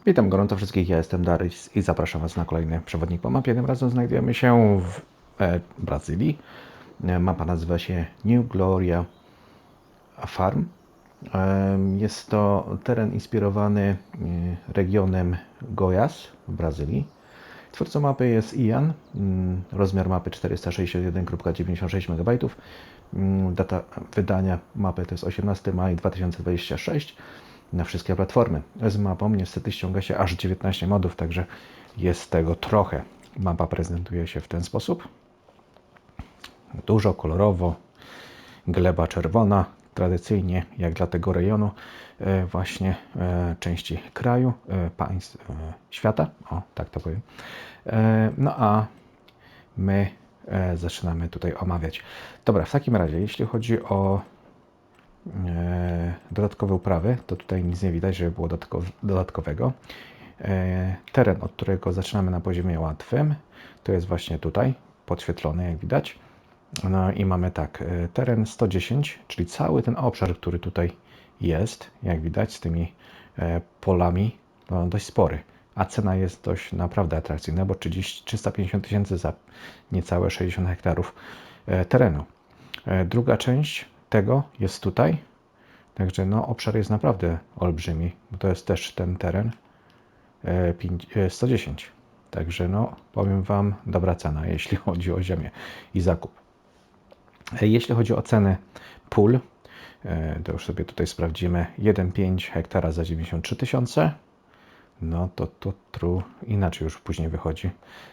Witam gorąco wszystkich, ja jestem Darys i zapraszam Was na kolejny przewodnik po mapie. Tym razem znajdujemy się w Brazylii. Mapa nazywa się New Gloria Farm. Jest to teren inspirowany regionem Goiás w Brazylii. Twórcą mapy jest Ian. Rozmiar mapy 461,96 MB. Data wydania mapy to jest 18 maj 2026 na wszystkie platformy. Z mapą niestety ściąga się aż 19 modów, także jest tego trochę. Mapa prezentuje się w ten sposób. Dużo, kolorowo, gleba czerwona, tradycyjnie jak dla tego rejonu, właśnie części kraju, państw, świata, o tak to powiem. No a my zaczynamy tutaj omawiać. Dobra, w takim razie, jeśli chodzi o dodatkowe uprawy, to tutaj nic nie widać, żeby było dodatkowego. Teren, od którego zaczynamy na poziomie łatwym, to jest właśnie tutaj, podświetlony jak widać. No i mamy tak, teren 110, czyli cały ten obszar, który tutaj jest, jak widać, z tymi polami, no dość spory. A cena jest dość naprawdę atrakcyjna, bo 350 tysięcy za niecałe 60 hektarów terenu. Druga część tego jest tutaj, także no, obszar jest naprawdę olbrzymi, bo to jest też ten teren 110. Także no, powiem Wam, dobra cena, jeśli chodzi o ziemię i zakup. Jeśli chodzi o cenę pól, to już sobie tutaj sprawdzimy. 1,5 hektara za 93 tysiące. No to inaczej już później wychodzi.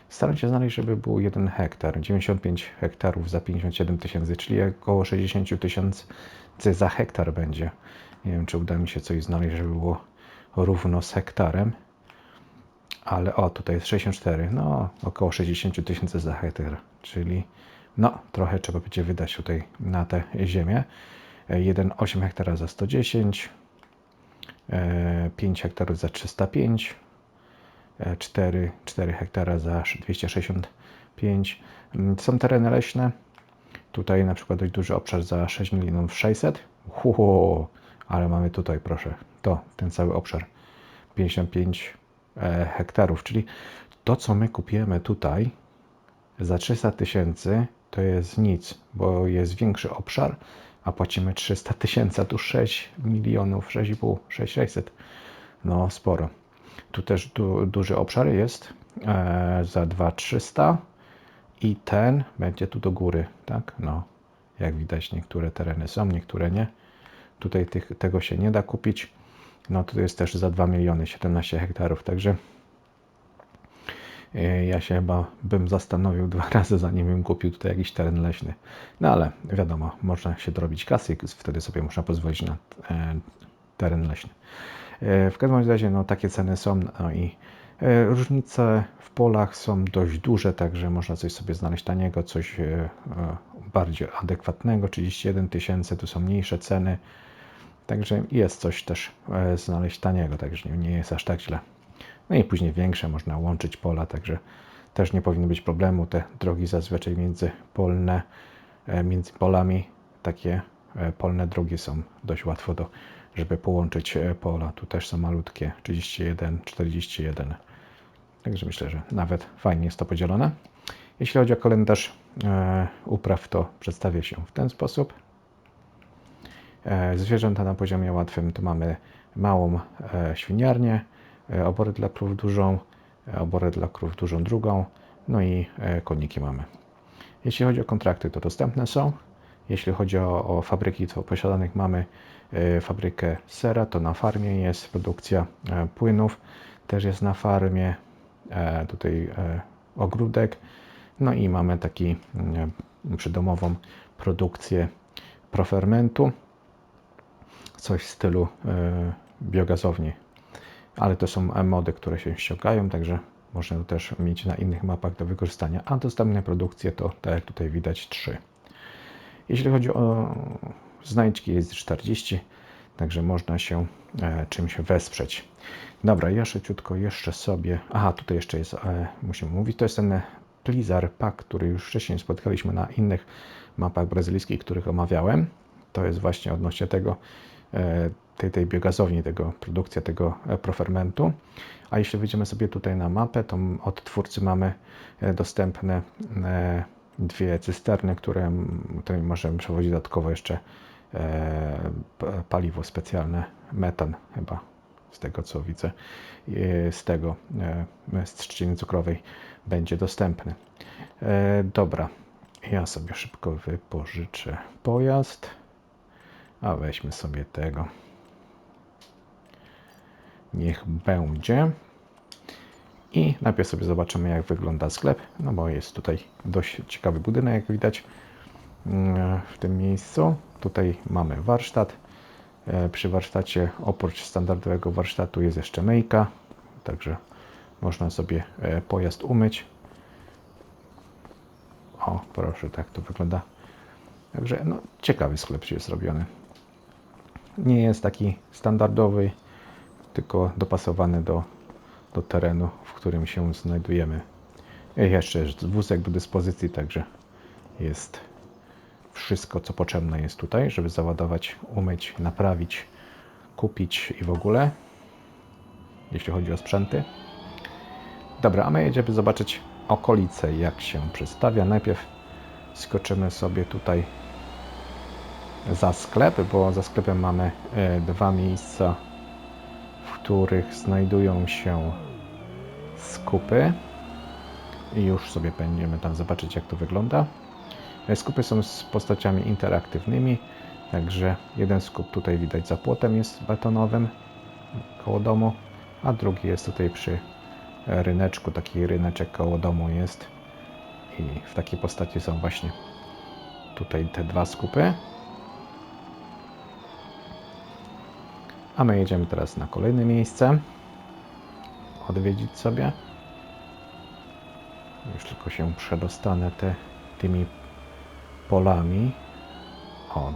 Staram się znaleźć, żeby był 1 hektar. 95 hektarów za 57 tysięcy, czyli około 60 tysięcy za hektar będzie. Nie wiem, czy uda mi się coś znaleźć, żeby było równo z hektarem. Ale o, tutaj jest 64, no około 60 tysięcy za hektar, czyli no trochę trzeba będzie wydać tutaj na tę ziemię. 1,8 hektara za 110, 5 hektarów za 305, 4 hektara za 265. Są tereny leśne. Tutaj na przykład dość duży obszar za 6 milionów 600. Ale mamy tutaj, proszę, ten cały obszar 55 hektarów, czyli to, co my kupujemy tutaj za 300 tysięcy, to jest nic, bo jest większy obszar, a płacimy 300 tysięcy, a tu 6 milionów, 6,5, 600. No sporo. Tu też duży obszar jest za 2,300 i ten będzie tu do góry, tak? No, jak widać, niektóre tereny są, niektóre nie. Tutaj tego się nie da kupić. No tu jest też za 2 miliony 17 hektarów, także ja się chyba bym zastanowił 2 razy, zanim bym kupił tutaj jakiś teren leśny. No ale wiadomo, można się dorobić kasy, wtedy sobie można pozwolić na teren leśny. W każdym razie no, takie ceny są, no i różnice w polach są dość duże, także można coś sobie znaleźć taniego, coś bardziej adekwatnego. 31 tysięcy, tu są mniejsze ceny, także jest coś też znaleźć taniego, także nie jest aż tak źle. No i później większe można łączyć pola, także też nie powinno być problemu. Te drogi zazwyczaj między polami, takie polne drogi są dość łatwo żeby połączyć pola. Tu też są malutkie, 31, 41. Także myślę, że nawet fajnie jest to podzielone. Jeśli chodzi o kalendarz upraw, to przedstawię się w ten sposób. Zwierzęta na poziomie łatwym to mamy małą świniarnię, oborę dla krów dużą, oborę dla krów dużą drugą, no i koniki mamy. Jeśli chodzi o kontrakty, to dostępne są. Jeśli chodzi o fabryki, to posiadanych mamy fabrykę sera, to na farmie jest produkcja płynów, też jest na farmie, tutaj ogródek, no i mamy taki przydomową produkcję profermentu, coś w stylu biogazowni, ale to są mody, które się ściągają, także można to też mieć na innych mapach do wykorzystania, a dostępne produkcje to, tak jak tutaj widać, 3. Jeśli chodzi o znajdźki, jest 40, także można się czymś wesprzeć. Dobra, ja szybciutko jeszcze sobie... Aha, tutaj jeszcze jest, musimy mówić, to jest ten Plizar Pack, który już wcześniej spotkaliśmy na innych mapach brazylijskich, których omawiałem. To jest właśnie odnośnie tego tej biogazowni, produkcja tego profermentu. A jeśli wejdziemy sobie tutaj na mapę, to od twórcy mamy dostępne dwie cysterny, którymi możemy przewozić dodatkowo jeszcze paliwo specjalne, metan chyba, z tego co widzę, z trzciny cukrowej będzie dostępny. Dobra, ja sobie szybko wypożyczę pojazd, a weźmy sobie tego. Niech będzie. I najpierw sobie zobaczymy, jak wygląda sklep, no bo jest tutaj dość ciekawy budynek, jak widać w tym miejscu. Tutaj mamy warsztat. Przy warsztacie oprócz standardowego warsztatu jest jeszcze myjka, także można sobie pojazd umyć. O, proszę, tak to wygląda. Także no, ciekawy sklep jest zrobiony. Nie jest taki standardowy, tylko dopasowany do terenu, w którym się znajdujemy. I jeszcze jest wózek do dyspozycji, także jest wszystko, co potrzebne jest tutaj, żeby załadować, umyć, naprawić, kupić i w ogóle, jeśli chodzi o sprzęty. Dobra, a my jedziemy zobaczyć okolice, jak się przedstawia. Najpierw skoczymy sobie tutaj za sklep, bo za sklepem mamy dwa miejsca, w których znajdują się skupy. I już sobie będziemy tam zobaczyć, jak to wygląda. Skupy są z postaciami interaktywnymi, także jeden skup tutaj widać za płotem jest betonowym koło domu, a drugi jest tutaj przy ryneczku, taki ryneczek koło domu jest i w takiej postaci są właśnie tutaj te dwa skupy. A my jedziemy teraz na kolejne miejsce, odwiedzić sobie. Już tylko się przedostanę tymi polami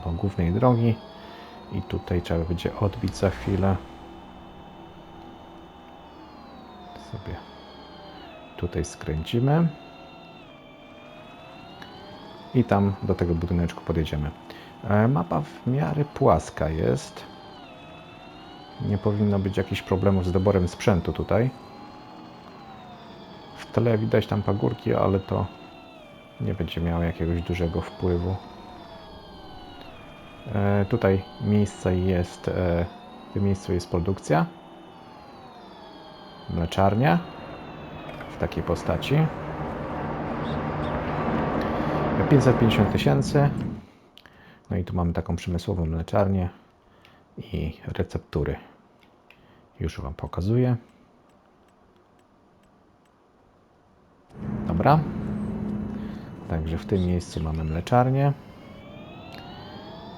do głównej drogi i tutaj trzeba będzie odbić za chwilę. Sobie tutaj skręcimy i tam do tego budyneczku podjedziemy. Mapa w miarę płaska jest. Nie powinno być jakichś problemów z doborem sprzętu tutaj. W tle widać tam pagórki, ale to nie będzie miało jakiegoś dużego wpływu. Tutaj w tym miejscu jest produkcja. Mleczarnia w takiej postaci. 550 000. No i tu mamy taką przemysłową mleczarnię i receptury. Już Wam pokazuję. Dobra. Także w tym miejscu mamy mleczarnię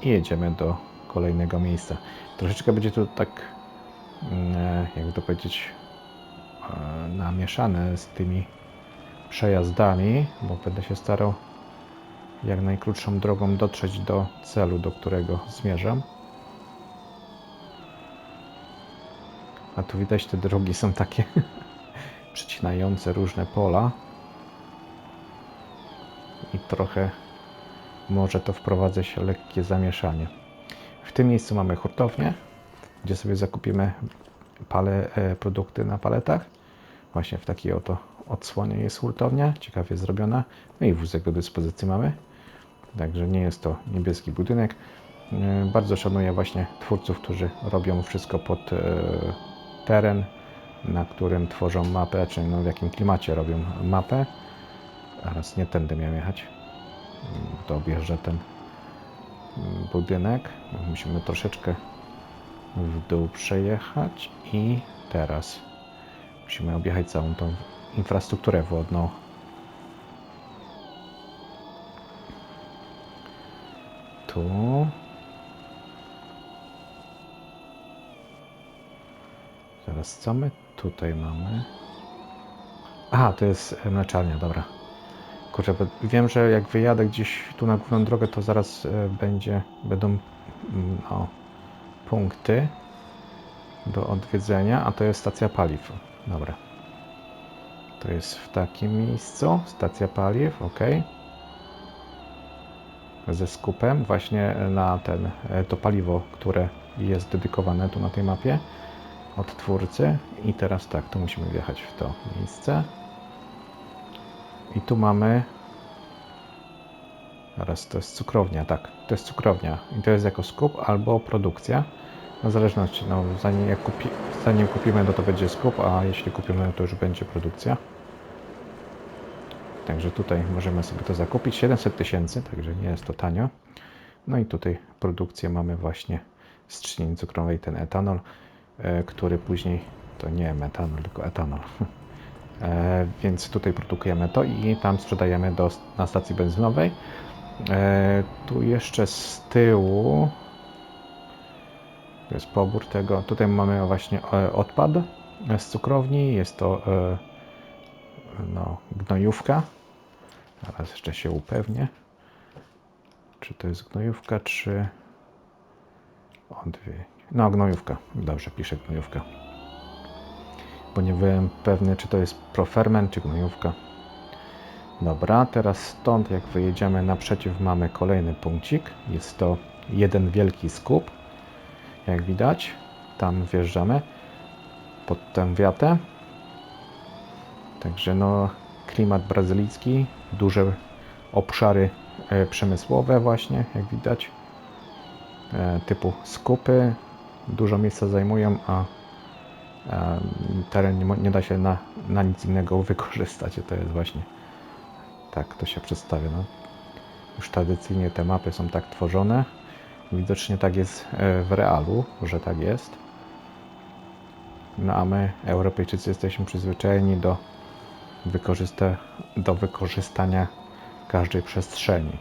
i jedziemy do kolejnego miejsca. Troszeczkę będzie to tak, jakby to powiedzieć, namieszane z tymi przejazdami, bo będę się starał jak najkrótszą drogą dotrzeć do celu, do którego zmierzam. A tu widać, te drogi są takie przecinające różne pola i trochę może to wprowadzać lekkie zamieszanie. W tym miejscu mamy hurtownię, gdzie sobie zakupimy produkty na paletach. Właśnie w takiej oto odsłonie jest hurtownia, ciekawie zrobiona. No i wózek do dyspozycji mamy. Także nie jest to niebieski budynek. Bardzo szanuję właśnie twórców, którzy robią wszystko pod teren, na którym tworzą mapę, czy no w jakim klimacie robią mapę. Teraz nie tędy miałem jechać. To objeżdżę ten budynek. Musimy troszeczkę w dół przejechać i teraz musimy objechać całą tą infrastrukturę wodną. Tu. Teraz co my tutaj mamy? Aha, to jest mleczarnia, dobra. Kurczę, wiem, że jak wyjadę gdzieś tu na główną drogę, to zaraz będą punkty do odwiedzenia, a to jest stacja paliw. Dobra. To jest w takim miejscu, stacja paliw, ok. Ze skupem właśnie na to paliwo, które jest dedykowane tu na tej mapie od twórcy. I teraz tak, tu musimy wjechać w to miejsce. I tu mamy... Teraz to jest cukrownia, tak. To jest cukrownia. I to jest jako skup albo produkcja. No w zależności, no zanim kupimy, no to będzie skup, a jeśli kupimy, no to już będzie produkcja. Także tutaj możemy sobie to zakupić. 700 000, także nie jest to tanio. No i tutaj produkcję mamy właśnie z trzciny cukrowej, ten etanol, który później, to nie metanol, tylko etanol. Więc tutaj produkujemy to i tam sprzedajemy na stacji benzynowej. Tu jeszcze z tyłu to jest pobór tego. Tutaj mamy właśnie odpad z cukrowni. Jest to no, gnojówka. Teraz jeszcze się upewnię, czy to jest gnojówka, czy odwyk. No, gnojówka. Dobrze, piszę gnojówka. Bo nie byłem pewny, czy to jest proferment, czy gnojówka. Dobra, teraz stąd jak wyjedziemy naprzeciw, mamy kolejny punkcik. Jest to jeden wielki skup. Jak widać, tam wjeżdżamy pod tę wiatę. Także no, klimat brazylijski, duże obszary przemysłowe właśnie, jak widać. Typu skupy, dużo miejsca zajmują, a teren nie da się na nic innego wykorzystać. To jest właśnie tak to się przedstawia. No. Już tradycyjnie te mapy są tak tworzone. Widocznie tak jest w realu, że tak jest. No a my, Europejczycy, jesteśmy przyzwyczajeni do wykorzystania każdej przestrzeni.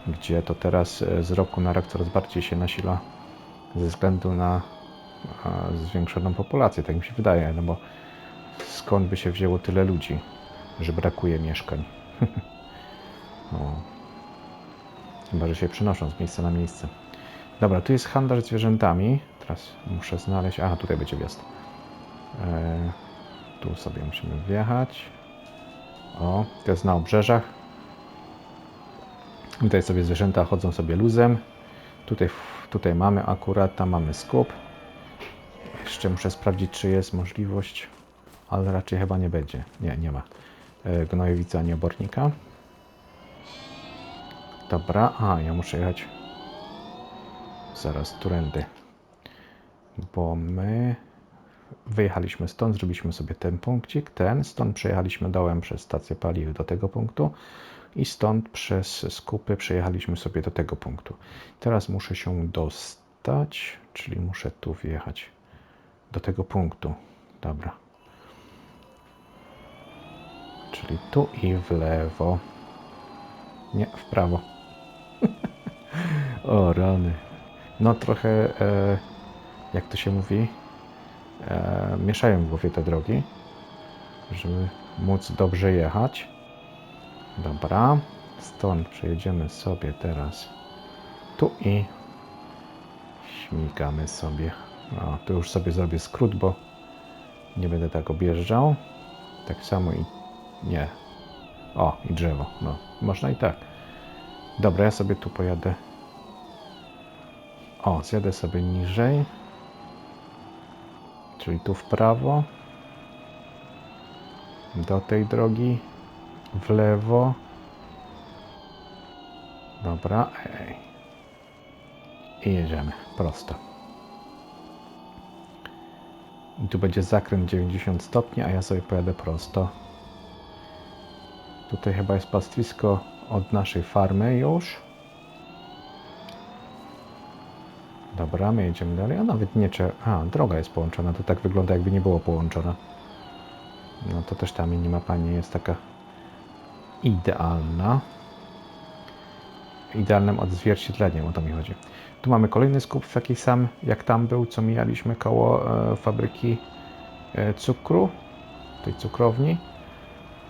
Gdzie to teraz z roku na rok coraz bardziej się nasila ze względu na zwiększoną populację, tak mi się wydaje, no bo skąd by się wzięło tyle ludzi, że brakuje mieszkań. No. Chyba, że się przenoszą z miejsca na miejsce. Dobra, tu jest handlarz zwierzętami. Teraz muszę znaleźć... Aha, tutaj będzie wjazd. Tu sobie musimy wjechać. O, to jest na obrzeżach. Tutaj sobie zwierzęta chodzą sobie luzem. Tutaj mamy akurat, tam mamy skup. Jeszcze muszę sprawdzić, czy jest możliwość, ale raczej chyba nie będzie. Nie ma. Gnojowica ani obornika. Dobra, ja muszę jechać zaraz turędy, bo my wyjechaliśmy stąd, zrobiliśmy sobie ten punkcik, stąd przejechaliśmy dołem przez stację paliw do tego punktu i stąd przez skupy przejechaliśmy sobie do tego punktu. Teraz muszę się dostać, czyli muszę tu wjechać do tego punktu. Dobra. Czyli tu i w lewo. Nie, w prawo. O rany. No trochę, jak to się mówi, mieszają w głowie te drogi, żeby móc dobrze jechać. Dobra, stąd przejedziemy sobie teraz tu i śmigamy sobie. No, tu już sobie zrobię skrót, bo nie będę tak objeżdżał. Tak samo i nie. O, i drzewo. No, można i tak. Dobra, ja sobie tu pojadę. O, zjadę sobie niżej. Czyli tu w prawo. Do tej drogi. W lewo. Dobra. I jedziemy prosto. I tu będzie zakręt 90 stopni, a ja sobie pojadę prosto. Tutaj chyba jest pastwisko od naszej farmy już. Dobra, my jedziemy dalej. A nawet nie trzeba... droga jest połączona. To tak wygląda, jakby nie było połączona. No to też ta minimapa nie jest taka idealna. Idealnym odzwierciedleniem, o to mi chodzi. Tu mamy kolejny skup, taki sam jak tam był, co mijaliśmy koło fabryki cukru, tej cukrowni.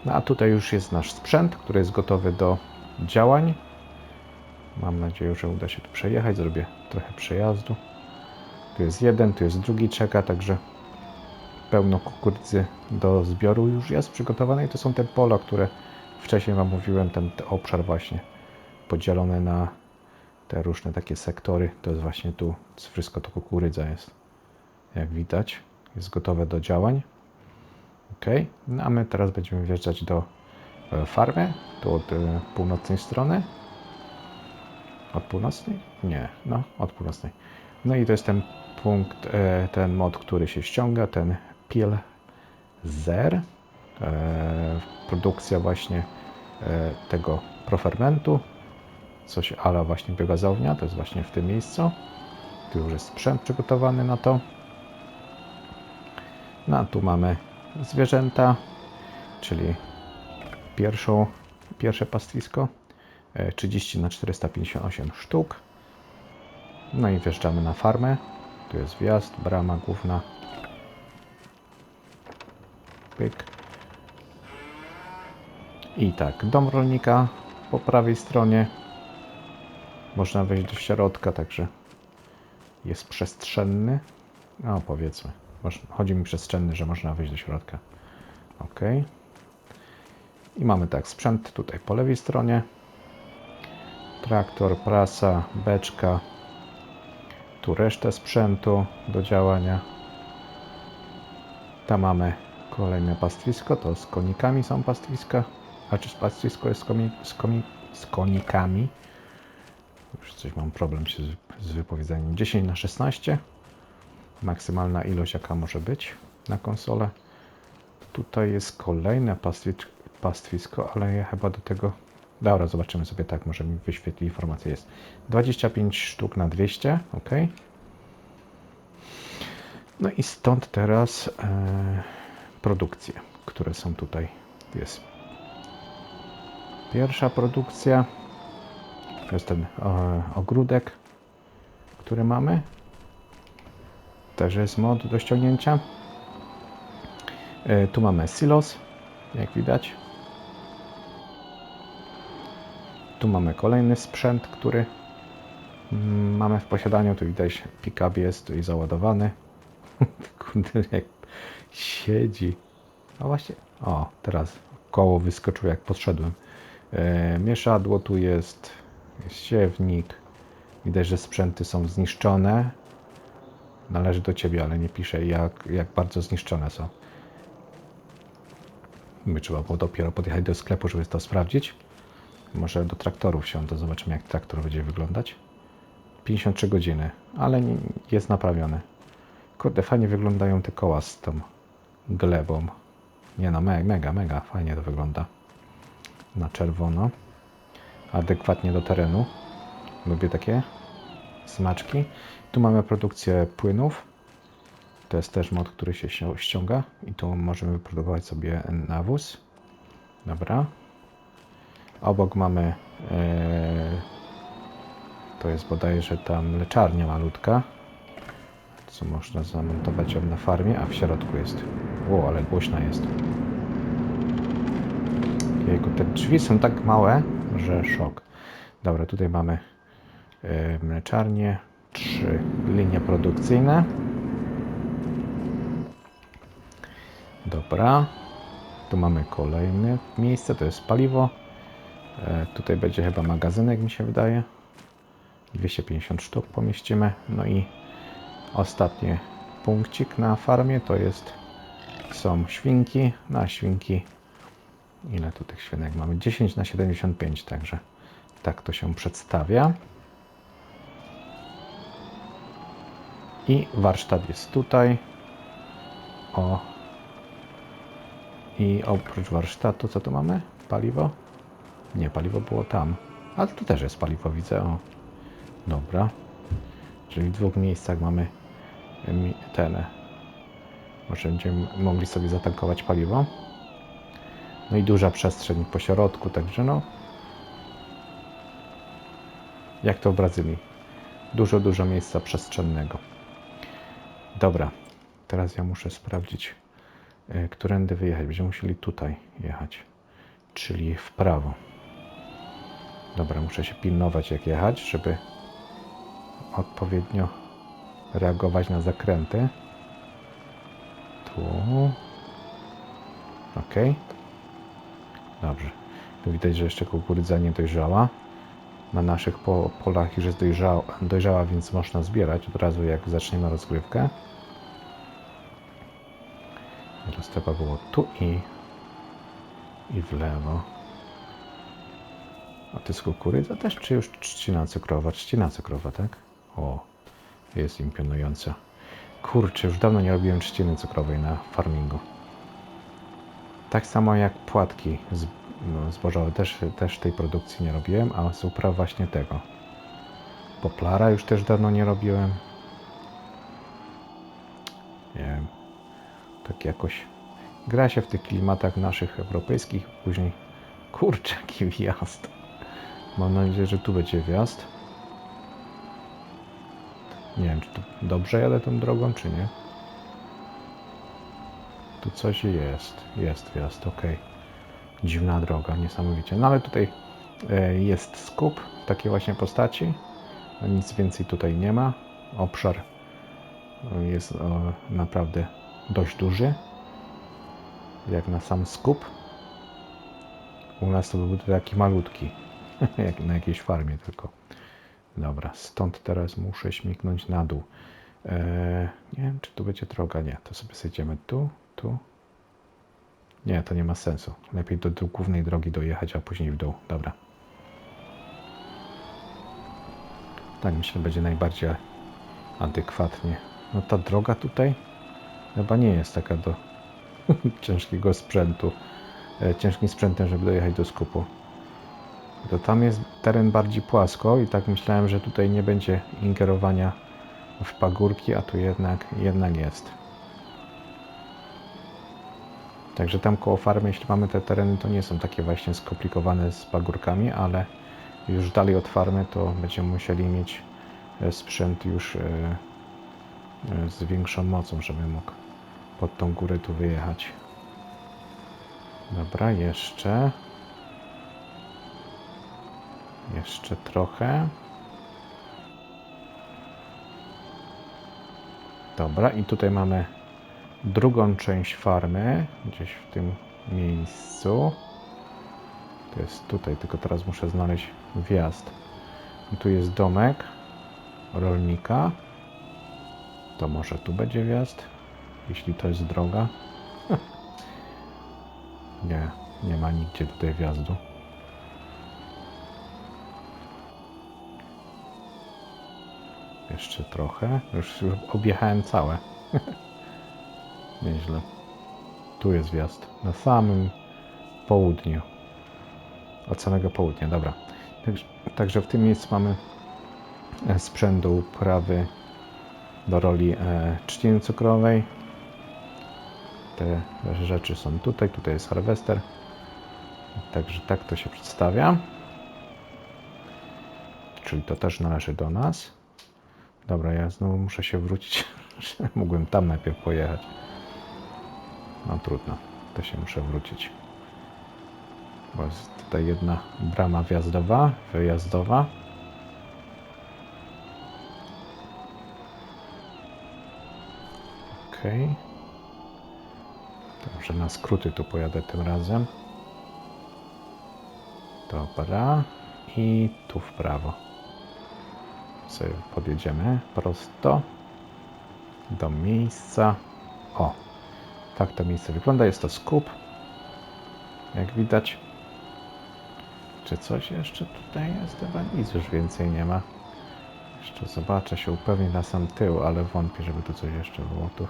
No a tutaj już jest nasz sprzęt, który jest gotowy do działań. Mam nadzieję, że uda się tu przejechać. Zrobię trochę przejazdu. Tu jest jeden, tu jest drugi, czeka, także pełno kukurydzy do zbioru już jest przygotowane. I to są te pola, które wcześniej Wam mówiłem, ten obszar właśnie podzielony te różne takie sektory, to jest właśnie tu, wszystko to kukurydza jest, jak widać, jest gotowe do działań. Ok, no a my teraz będziemy wjeżdżać do farmy, tu od północnej strony. Od północnej? Nie, no od północnej. No i to jest ten punkt, ten mod, który się ściąga, ten Pilzer, produkcja właśnie tego profermentu, coś ala właśnie biogazownia, to jest właśnie w tym miejscu. Tu już jest sprzęt przygotowany na to. No a tu mamy zwierzęta, czyli pierwsze pastwisko, 30 na 458 sztuk. No i wjeżdżamy na farmę. Tu jest wjazd, brama główna. Pyk. I tak, dom rolnika po prawej stronie. Można wejść do środka, także jest przestrzenny. No powiedzmy, chodzi mi przestrzenny, że można wejść do środka. Ok. I mamy tak, sprzęt tutaj po lewej stronie. Traktor, prasa, beczka. Tu resztę sprzętu do działania. Tam mamy kolejne pastwisko, to z konikami są pastwiska. A czy pastwisko jest z konikami? Już coś mam problem się z wypowiedzeniem. 10 na 16. Maksymalna ilość jaka może być na konsolę. Tutaj jest kolejne pastwisko, ale ja chyba do tego... Dobra, zobaczymy sobie tak, może mi wyświetli informację. Jest 25 sztuk na 200, ok. No i stąd teraz produkcje, które są tutaj. Jest pierwsza produkcja. To jest ten ogródek, który mamy. Też jest mod do ściągnięcia. Tu mamy silos, jak widać. Tu mamy kolejny sprzęt, który mamy w posiadaniu. Tu widać, pick-up jest tu i załadowany. Kurde, jak siedzi. A właśnie, o, teraz koło wyskoczyło, jak podszedłem. Mieszadło tu jest siewnik. Widać, że sprzęty są zniszczone. Należy do Ciebie, ale nie pisze, jak bardzo zniszczone są. My trzeba było dopiero podjechać do sklepu, żeby to sprawdzić. Może do traktorów wsiądę, zobaczymy, jak traktor będzie wyglądać. 53 godziny, ale jest naprawiony. Kurde, fajnie wyglądają te koła z tą glebą. Nie no, mega fajnie to wygląda. Na czerwono. Adekwatnie do terenu. Lubię takie smaczki. Tu mamy produkcję płynów. To jest też mod, który się ściąga. I tu możemy wyprodukować sobie nawóz. Dobra. Obok mamy... to jest bodajże ta mleczarnia malutka. Co można zamontować ją na farmie, a w środku jest... Ło, ale głośna jest. Jejku, te drzwi są tak małe, że szok. Dobra, tutaj mamy mleczarnię, 3 linie produkcyjne. Dobra. Tu mamy kolejne miejsce, to jest paliwo. Tutaj będzie chyba magazynek, mi się wydaje. 250 sztuk pomieścimy. No i ostatni punkcik na farmie to są świnki. Na świnki, ile tu tych świnek mamy? 10 na 75, także tak to się przedstawia. I warsztat jest tutaj. O. I oprócz warsztatu, co tu mamy? Paliwo? Nie, paliwo było tam. Ale tu też jest paliwo, widzę. O. Dobra. Czyli w dwóch miejscach mamy może będziemy mogli sobie zatankować paliwo. No i duża przestrzeń po środku, także no. Jak to w Brazylii. Dużo miejsca przestrzennego. Dobra. Teraz ja muszę sprawdzić, którędy wyjechać. Będziemy musieli tutaj jechać. Czyli w prawo. Dobra, muszę się pilnować, jak jechać, żeby odpowiednio reagować na zakręty. Tu. Ok. Dobrze. Tu widać, że jeszcze kukurydza nie dojrzała. na naszych polach już jest dojrzała, więc można zbierać od razu jak zaczniemy rozgrywkę. Teraz trzeba było tu i w lewo. A to jest kukurydza też, czy już trzcina cukrowa? Trzcina cukrowa, tak? O, jest imponująca. Kurczę, już dawno nie robiłem trzciny cukrowej na farmingu. Tak samo jak płatki zbożowe, też tej produkcji nie robiłem, a z upraw właśnie tego. Poplara już też dawno nie robiłem. Nie wiem, tak jakoś gra się w tych klimatach naszych europejskich, później kurczę, jaki wjazd. Mam nadzieję, że tu będzie wjazd. Nie wiem, czy tu dobrze jadę tą drogą, czy nie. Tu coś jest. Jest wjazd, ok. Dziwna droga, niesamowicie. No ale tutaj jest skup w takiej właśnie postaci. Nic więcej tutaj nie ma. Obszar jest naprawdę dość duży. Jak na sam skup. U nas to by był taki malutki. Jak na jakiejś farmie tylko. Dobra, stąd teraz muszę śmignąć na dół. Nie wiem, czy tu będzie droga. Nie, to sobie zejdziemy tu. Nie, to nie ma sensu. Lepiej do głównej drogi dojechać, a później w dół. Dobra. Tak, myślę, będzie najbardziej adekwatnie. No ta droga tutaj chyba nie jest taka do ciężkiego sprzętu. Ciężkim sprzętem, żeby dojechać do skupu. To tam jest teren bardziej płasko i tak myślałem, że tutaj nie będzie ingerowania w pagórki, a tu jednak jest. Także tam koło farmy, jeśli mamy te tereny, to nie są takie właśnie skomplikowane z pagórkami, ale już dalej od farmy to będziemy musieli mieć sprzęt już z większą mocą, żeby mógł pod tą górę tu wyjechać. Dobra, jeszcze trochę. Dobra, i tutaj mamy drugą część farmy, gdzieś w tym miejscu. To jest tutaj, tylko teraz muszę znaleźć wjazd. I tu jest domek rolnika. To może tu będzie wjazd, jeśli to jest droga. Nie ma nigdzie tutaj wjazdu. Jeszcze trochę. Już objechałem całe. Nieźle. Tu jest wjazd. Na samym południu. Od samego południa, dobra. Także w tym miejscu mamy sprzęt do uprawy do roli trzciny cukrowej. Te rzeczy są tutaj. Tutaj jest harwester. Także tak to się przedstawia. Czyli to też należy do nas. Dobra, ja znowu muszę się wrócić. Mógłbym tam najpierw pojechać. No trudno. To się muszę wrócić. Bo jest tutaj jedna brama wjazdowa, wyjazdowa. Ok. Dobrze, na skróty tu pojadę tym razem. Dobra. I tu w prawo. Sobie podjedziemy prosto do miejsca. O, tak to miejsce wygląda. Jest to skup. Jak widać. Czy coś jeszcze tutaj jest? Chyba nic już więcej nie ma. Jeszcze zobaczę, się upewnię na sam tył, ale wątpię, żeby tu coś jeszcze było. Tu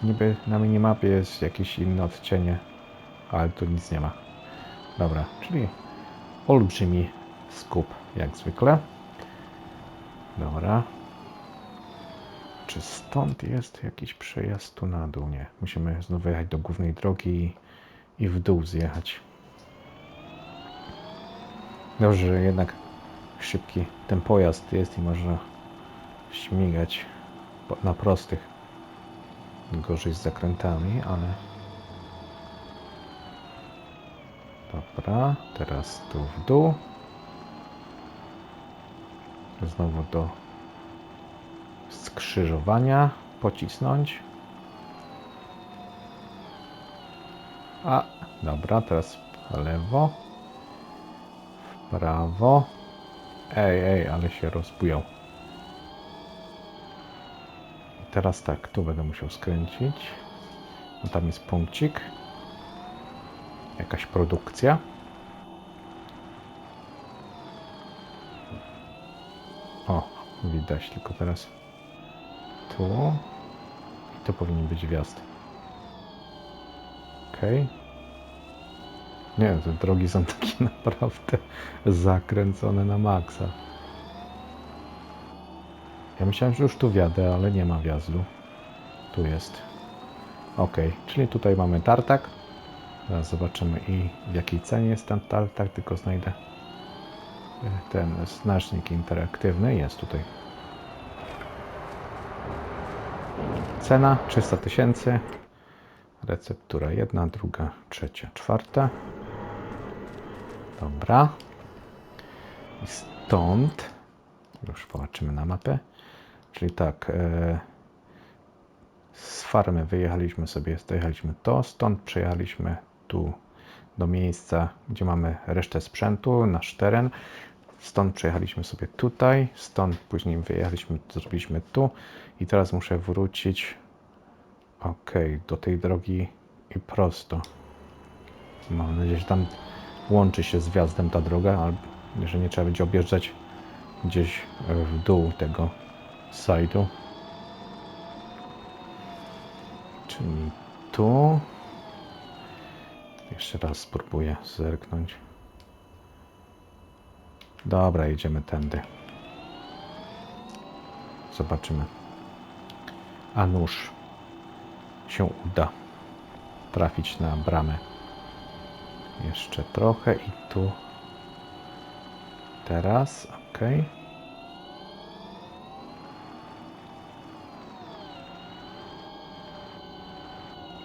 niby na minimapie jest jakieś inne odcienie, ale tu nic nie ma. Dobra, czyli olbrzymi skup, jak zwykle. Dobra. Czy stąd jest jakiś przejazd tu na dół? Nie. Musimy znowu jechać do głównej drogi i w dół zjechać. Dobrze, że jednak szybki ten pojazd jest i można śmigać na prostych. Gorzej z zakrętami, ale... Dobra, teraz tu w dół. Znowu do skrzyżowania pocisnąć. A, dobra, teraz w lewo, w prawo. Ej, ale się rozbujał. Teraz tak, tu będę musiał skręcić. No tam jest punkcik. Jakaś produkcja. O, widać, tylko teraz tu. I to powinien być wjazd. Okej. Nie, te drogi są takie naprawdę zakręcone na maksa. Ja myślałem, że już tu wjadę, ale nie ma wjazdu. Tu jest. Ok, czyli tutaj mamy tartak. Zaraz zobaczymy i w jakiej cenie jest ten tartak, tylko znajdę ten znacznik interaktywny. Jest tutaj. Cena 300 000. Receptura 1, 2, 3, 4. Dobra. I stąd już popatrzymy na mapę. Czyli tak, z farmy wyjechaliśmy sobie, dojechaliśmy to, stąd przejechaliśmy tu do miejsca, gdzie mamy resztę sprzętu, nasz teren. Stąd przejechaliśmy sobie tutaj, stąd później wyjechaliśmy, zrobiliśmy tu i teraz muszę wrócić do tej drogi i prosto. Mam nadzieję, że tam łączy się z wjazdem ta droga, ale że nie trzeba będzie objeżdżać gdzieś w dół tego sajdu. Czyli tu. Jeszcze raz spróbuję zerknąć. Dobra, jedziemy tędy. Zobaczymy. A nuż się uda trafić na bramę. Jeszcze trochę i tu. Teraz, ok.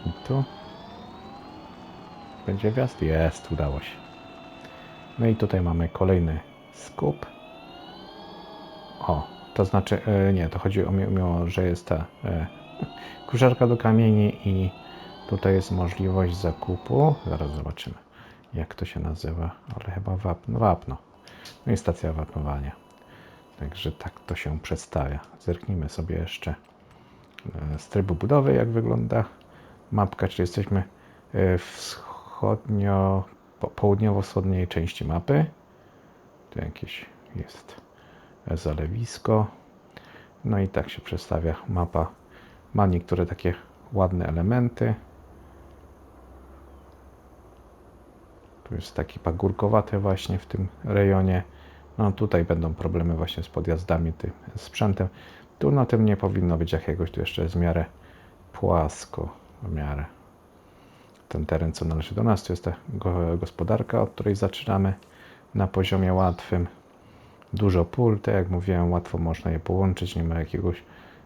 I tu. Będzie wjazd? Jest, udało się. No i tutaj mamy kolejny skup. O, to znaczy, nie, to chodzi o że jest ta kuszarka do kamieni i tutaj jest możliwość zakupu. Zaraz zobaczymy, jak to się nazywa, ale chyba wapno. No i stacja wapnowania. Także tak to się przedstawia. Zerknijmy sobie jeszcze z trybu budowy, jak wygląda mapka, czyli jesteśmy w południowo-wschodniej części mapy. Tu jakieś jest zalewisko. No i tak się przedstawia mapa. Ma niektóre takie ładne elementy. Tu jest taki pagórkowaty właśnie w tym rejonie. No tutaj będą problemy właśnie z podjazdami, tym sprzętem. Tu na tym nie powinno być jakiegoś, tu jeszcze jest w miarę płasko, w miarę. Ten teren, co należy do nas, to jest ta gospodarka, od której zaczynamy na poziomie łatwym. Dużo pól, tak jak mówiłem, łatwo można je połączyć, nie ma jakiegoś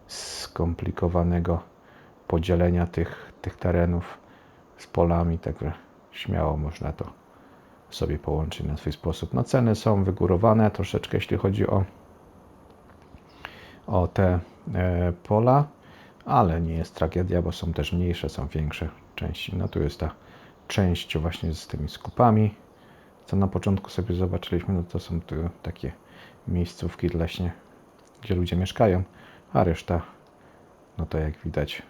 skomplikowanego podzielenia tych terenów z polami, także śmiało można to sobie połączyć na swój sposób. No ceny są wygórowane troszeczkę, jeśli chodzi o te pola, ale nie jest tragedia, bo są też mniejsze, są większe części. No tu jest ta część właśnie z tymi skupami, co na początku sobie zobaczyliśmy, no to są tu takie miejscówki leśnie, gdzie ludzie mieszkają, a reszta, no to jak widać,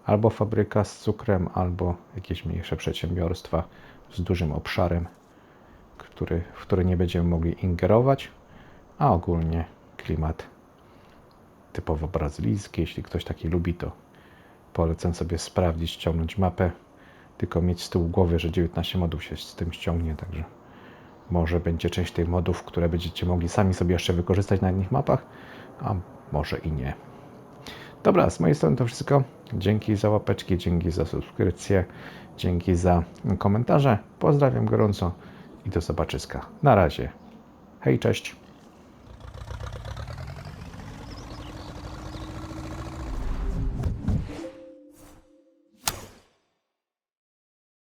albo fabryka z cukrem, albo jakieś mniejsze przedsiębiorstwa z dużym obszarem, w który nie będziemy mogli ingerować, a ogólnie klimat typowo brazylijski. Jeśli ktoś taki lubi, to polecam sobie sprawdzić, ściągnąć mapę, tylko mieć z tyłu głowy, że 19 modów się z tym ściągnie, także może będzie część tych modów, które będziecie mogli sami sobie jeszcze wykorzystać na innych mapach, a może i nie. Dobra, z mojej strony to wszystko. Dzięki za łapeczki, dzięki za subskrypcję, dzięki za komentarze. Pozdrawiam gorąco i do zobaczyska. Na razie. Hej, cześć.